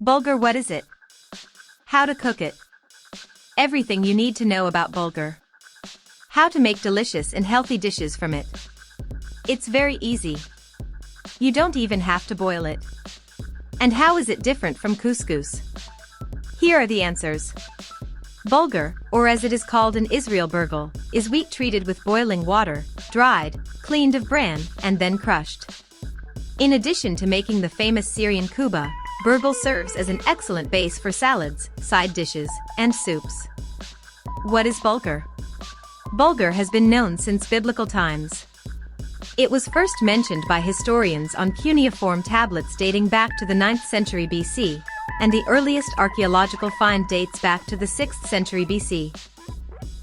Bulgur, what is it? How to cook it? Everything you need to know about bulgur. How to make delicious and healthy dishes from it. It's very easy. You don't even have to boil it. And how is it different from couscous? Here are the answers. Bulgur, or as it is called in Israel burgal, is wheat treated with boiling water, dried, cleaned of bran, and then crushed. In addition to making the famous Syrian kuba, burgal serves as an excellent base for salads, side dishes, and soups. What is bulgur? Bulgur has been known since biblical times. It was first mentioned by historians on cuneiform tablets dating back to the 9th century BC, and the earliest archaeological find dates back to the 6th century BC.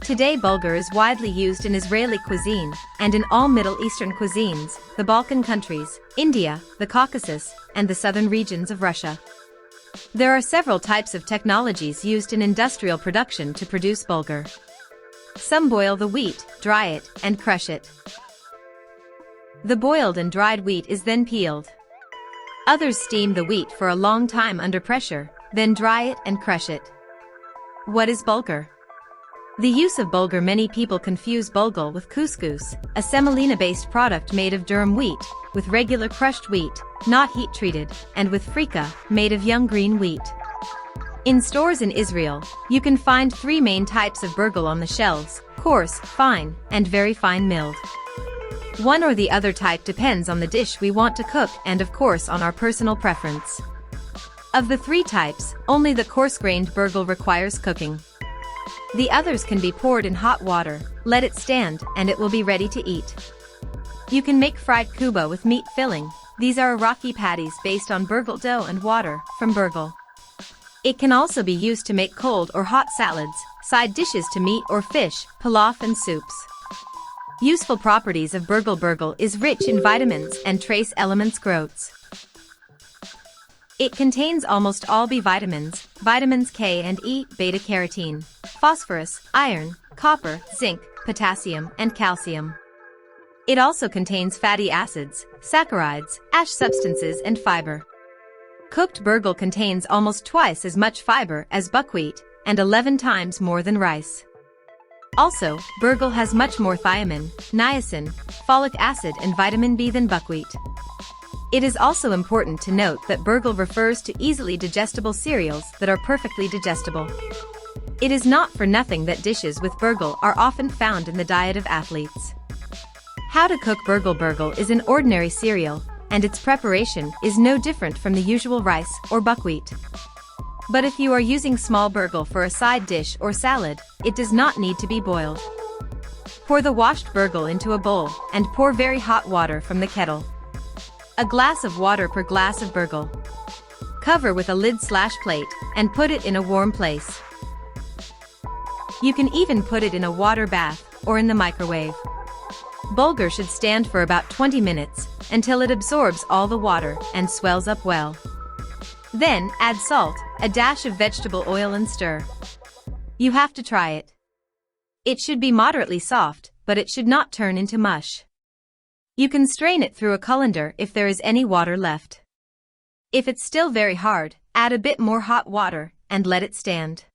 Today bulgur is widely used in Israeli cuisine, and in all Middle Eastern cuisines, the Balkan countries, India, the Caucasus, and the southern regions of Russia. There are several types of technologies used in industrial production to produce bulgur. Some boil the wheat, dry it, and crush it. The boiled and dried wheat is then peeled. Others steam the wheat for a long time under pressure, then dry it and crush it. What is bulgur? The use of bulgur. Many people confuse bulgur with couscous, a semolina-based product made of durum wheat, with regular crushed wheat, not heat-treated, and with frika, made of young green wheat. In stores in Israel, you can find three main types of bulgur on the shelves: coarse, fine, and very fine milled. One or the other type depends on the dish we want to cook and of course on our personal preference. Of the three types, only the coarse-grained bulgur requires cooking. The others can be poured in hot water, let it stand, and it will be ready to eat. You can make fried kuba with meat filling. These are Iraqi patties based on bulgur dough and water, from bulgur. It can also be used to make cold or hot salads, side dishes to meat or fish, pilaf and soups. Useful properties of bulgur is rich in vitamins and trace elements growths. It contains almost all B vitamins, vitamins K and E, beta-carotene, phosphorus, iron, copper, zinc, potassium, and calcium. It also contains fatty acids, saccharides, ash substances, and fiber. Cooked bulgur contains almost twice as much fiber as buckwheat and 11 times more than rice. Also, bulgur has much more thiamine, niacin, folic acid and vitamin B than buckwheat. It is also important to note that bulgur refers to easily digestible cereals that are perfectly digestible. It is not for nothing that dishes with bulgur are often found in the diet of athletes. How to cook bulgur? Bulgur is an ordinary cereal, and its preparation is no different from the usual rice or buckwheat. But if you are using small bulgur for a side dish or salad, it does not need to be boiled. Pour the washed bulgur into a bowl and pour very hot water from the kettle. A glass of water per glass of bulgur. Cover with a lid/plate and put it in a warm place. You can even put it in a water bath or in the microwave. Bulgur should stand for about 20 minutes until it absorbs all the water and swells up well. Then, add salt, a dash of vegetable oil and stir. You have to try it. It should be moderately soft, but it should not turn into mush. You can strain it through a colander if there is any water left. If it's still very hard, add a bit more hot water and let it stand.